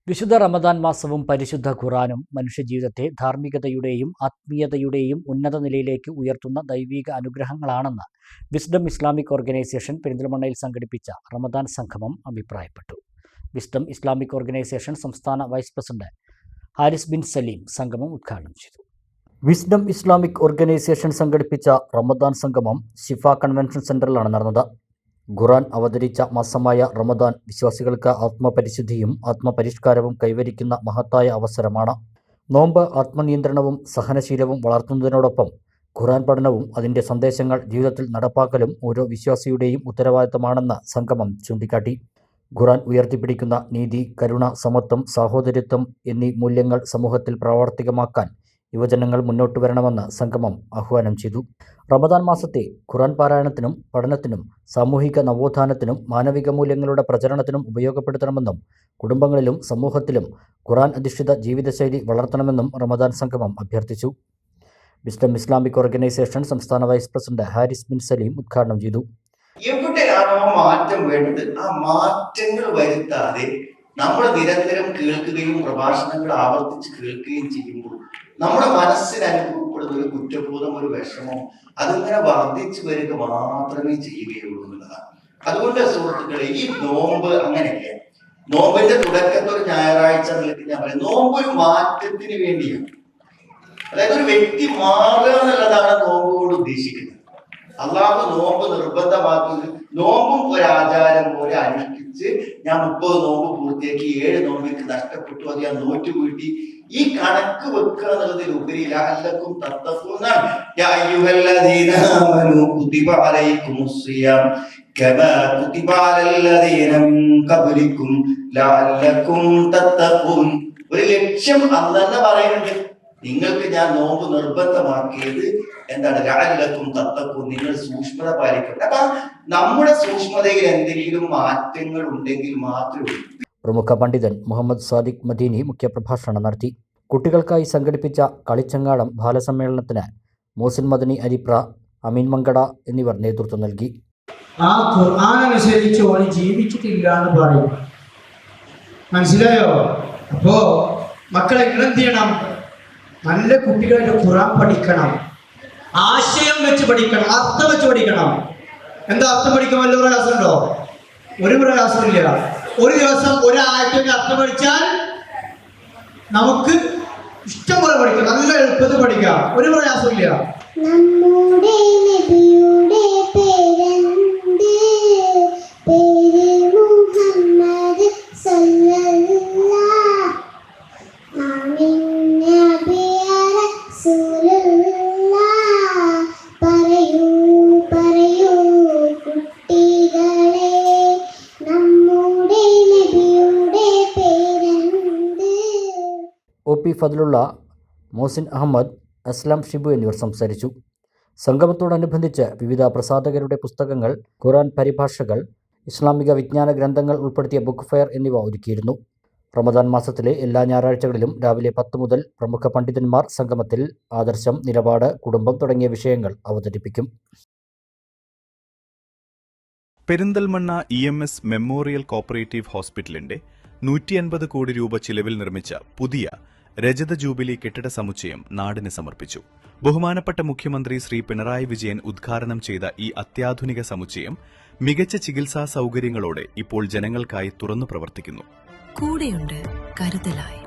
വിശുദ്ധ റമദാൻ മാസവും പരിശുദ്ധ ഖുർആനും മനുഷ്യജീവിതത്തെ ധാർമ്മികതയുടെയും ആത്മീയതയുടെയും ഉന്നത നിലയിലേക്ക് ഉയർത്തുന്ന ദൈവിക അനുഗ്രഹങ്ങളാണെന്ന് വിസ്ഡം ഇസ്ലാമിക് ഓർഗനൈസേഷൻ പെരിന്തൽമണ്ണയിൽ സംഘടിപ്പിച്ച റമദാൻ സംഗമം അഭിപ്രായപ്പെട്ടു. വിസ്ഡം ഇസ്ലാമിക് ഓർഗനൈസേഷൻ സംസ്ഥാന വൈസ് പ്രസിഡന്റ് ഹാരിസ് ബിൻ സലീം സംഗമം ഉദ്ഘാടനം ചെയ്തു. വിസ്ഡം ഇസ്ലാമിക് ഓർഗനൈസേഷൻ സംഘടിപ്പിച്ച റമദാൻ സംഗമം ഷിഫ കൺവെൻഷൻ സെന്ററിലാണ് നടന്നത്. ഖുർആൻ അവതരിച്ച മാസമായ റമദാൻ വിശ്വാസികൾക്ക് ആത്മപരിശുദ്ധിയും ആത്മപരിഷ്കാരവും കൈവരിക്കുന്ന മഹത്തായ അവസരമാണ്. നോമ്പ് ആത്മനിയന്ത്രണവും സഹനശീലവും വളർത്തുന്നതിനോടൊപ്പം ഖുർആൻ പഠനവും അതിൻ്റെ സന്ദേശങ്ങൾ ജീവിതത്തിൽ നടപ്പാക്കലും ഓരോ വിശ്വാസിയുടെയും ഉത്തരവാദിത്തമാണെന്ന് സംഗമം ചൂണ്ടിക്കാട്ടി. ഖുർആൻ ഉയർത്തിപ്പിടിക്കുന്ന നീതി, കരുണ, സമത്വം, സാഹോദര്യത്വം എന്നീ മൂല്യങ്ങൾ സമൂഹത്തിൽ പ്രാവർത്തികമാക്കാൻ യുവജനങ്ങൾ മുന്നോട്ട് വരണമെന്ന് സംഗമം ആഹ്വാനം ചെയ്തു. റമദാൻ മാസത്തെ ഖുർആൻ പാരായണത്തിനും പഠനത്തിനും സാമൂഹിക നവോത്ഥാനത്തിനും മാനവിക മൂല്യങ്ങളുടെ പ്രചരണത്തിനും ഉപയോഗപ്പെടുത്തണമെന്നും കുടുംബങ്ങളിലും സമൂഹത്തിലും ഖുർആൻ അധിഷ്ഠിത ജീവിതശൈലി വളർത്തണമെന്നും റമദാൻ സംഗമം അഭ്യർത്ഥിച്ചു. വിസ്ഡം ഇസ്ലാമിക് ഓർഗനൈസേഷൻ സംസ്ഥാന വൈസ് പ്രസിഡന്റ് ഹാരിസ് ബിൻ സലീം ഉദ്ഘാടനം ചെയ്തു. എവിടെയാണോ മാറ്റം വേണ്ടത് ആ മാറ്റങ്ങൾ വരുത്താതെ നമ്മൾ നിരന്തരം കേൾക്കുകയും പ്രഭാഷണങ്ങൾ ആവർത്തിച്ച് കേൾക്കുകയും ചെയ്യുമ്പോൾ നമ്മുടെ മനസ്സിന് അനുഭവപ്പെടുന്ന ഒരു കുറ്റബോധം, ഒരു വിഷമം അതിങ്ങനെ വർദ്ധിച്ചു വരിക മാത്രമേ ചെയ്യുകയുള്ളൂ എന്നുള്ളതാണ്. അതുകൊണ്ട് സുഹൃത്തുക്കളെ, ഈ നോമ്പ് അങ്ങനെയല്ല. നോമ്പിന്റെ തുടക്കത്തെ ഒരു ഞായറാഴ്ച നിലയ്ക്ക് ഞാൻ പറയും, നോമ്പ് ഒരു മാറ്റത്തിന് വേണ്ടിയാണ്. അതായത് ഒരു വ്യക്തി മാറുക എന്നുള്ളതാണ് നോമ്പ് കൊണ്ട് ഉദ്ദേശിക്കുന്നത്. അള്ളാഹു നോമ്പ് നിർബന്ധമാക്കുന്നത് നോമ്പും ഒരു ആചാരം പോലെ അനുഷ്ഠിച്ച് ഞാൻ 30 നോമ്പ് പൂർത്തിയാക്കി 7 നോമ്പ് എനിക്ക് നഷ്ടപ്പെട്ടു, അത് ഞാൻ നോറ്റു വീട്ടി, ഈ കണക്ക് വെക്കുക എന്നുള്ളതിലുപരി ലഅല്ലക്കും തത്തഖൂനാണ്. യാ അയ്യുഹല്ലദീന ആമനൂ കുതിബ അലൈക്കുമുസ്സിയാം കമാ കുതിബ അലല്ലദീന മിൻ ഖബ്ലിക്കും ലഅല്ലക്കും തത്തഖൂൻ. ഒരു ലക്ഷ്യം അല്ലാഹ് തന്നെ പറയുന്നുണ്ട്. നിങ്ങൾക്ക് ഞാൻ നോമ്പ് നിർബന്ധമാക്കിയത് എന്താണ്? ലഅല്ലക്കും തത്തഖൂൻ, നിങ്ങൾ സൂക്ഷ്മത പാലിക്കട്ടെ. അപ്പൊ നമ്മുടെ സൂക്ഷ്മതയിൽ എന്തെങ്കിലും മാറ്റങ്ങൾ ഉണ്ടെങ്കിൽ മാത്രമേ. പ്രമുഖ പണ്ഡിതൻ മുഹമ്മദ് സാദിഖ് മദീനി മുഖ്യപ്രഭാഷണം നടത്തി. കുട്ടികൾക്കായി സംഘടിപ്പിച്ച കളിച്ചങ്ങാടം ബാലസമ്മേളനത്തിന് മോസിൻ മദനി അരിപ്ര, അമീൻ മങ്കട എന്നിവർ നേതൃത്വം നൽകി. ആ ഖുർആൻ അനുസരിച്ച് ഓന് ജീവിച്ചിട്ടില്ല എന്ന് പറയും. മനസ്സിലായോ? അപ്പോ മക്കളെ എന്ത് ചെയ്യണം? നല്ല കുട്ടികളുടെ ഖുർആൻ പഠിക്കണം, ആശയം വെച്ച് പഠിക്കണം, അർത്ഥം വെച്ച് പഠിക്കണം. എന്താ അർത്ഥം പഠിക്കാൻ വല്ല പ്രയാസമുണ്ടോ? ഒരു പ്രയാസമില്ല. ഒരു ദിവസം ഒരാഴ്ചയുടെ അർത്ഥം പഠിച്ചാൽ നമുക്ക് ഇഷ്ടം പോലെ പഠിക്കാം, നല്ല എളുപ്പത്തിൽ പഠിക്കാം, ഒരു പ്രയാസമില്ല. നമ്മുടെ നബിയുടെ പേരെന്ത്? പേര് മുഹമ്മദ് സല്ലല്ലാഹു അലൈഹി റസൂലുള്ളാഹ്. പറയൂ പറയൂ കുട്ടികളെ, നമ്മുടെ നബിയുടെ പേരെന്ത്? ഒ പി ഫദ്ലുള്ള, മോസിൻ അഹമ്മദ്, അസ്ലാം ഷിബു എന്നിവർ സംസാരിച്ചു. സംഗമത്തോടനുബന്ധിച്ച് വിവിധ പ്രസാധകരുടെ പുസ്തകങ്ങൾ, ഖുർആൻ പരിഭാഷകൾ, ഇസ്ലാമിക വിജ്ഞാന ഗ്രന്ഥങ്ങൾ ഉൾപ്പെടുത്തിയ ബുക്ക് ഫെയർ എന്നിവ ഒരുക്കിയിരുന്നു. റമദാൻ മാസത്തിലെ എല്ലാ ഞായറാഴ്ചകളിലും രാവിലെ 10 മുതൽ പ്രമുഖ പണ്ഡിതന്മാർ സംഗമത്തിൽ ആദർശം, നിലപാട്, കുടുംബം തുടങ്ങിയ വിഷയങ്ങൾ അവതരിപ്പിക്കും. പെരിന്തൽമണ്ണ EMS മെമ്മോറിയൽ കോപ്പറേറ്റീവ് ഹോസ്പിറ്റലിന്റെ 150 കോടി രൂപ ചിലവിൽ നിർമ്മിച്ച പുതിയ രജത ജൂബിലി കെട്ടിട സമുച്ചയം നാടിന് സമർപ്പിച്ചു. ബഹുമാനപ്പെട്ട മുഖ്യമന്ത്രി ശ്രീ പിണറായി വിജയൻ ഉദ്ഘാടനം ചെയ്ത ഈ അത്യാധുനിക സമുച്ചയം മികച്ച ചികിത്സാ സൗകര്യങ്ങളോടെ ഇപ്പോൾ ജനങ്ങൾക്കായി തുറന്നു പ്രവർത്തിക്കുന്നു. കൂടെയുണ്ട് കരുതലായി.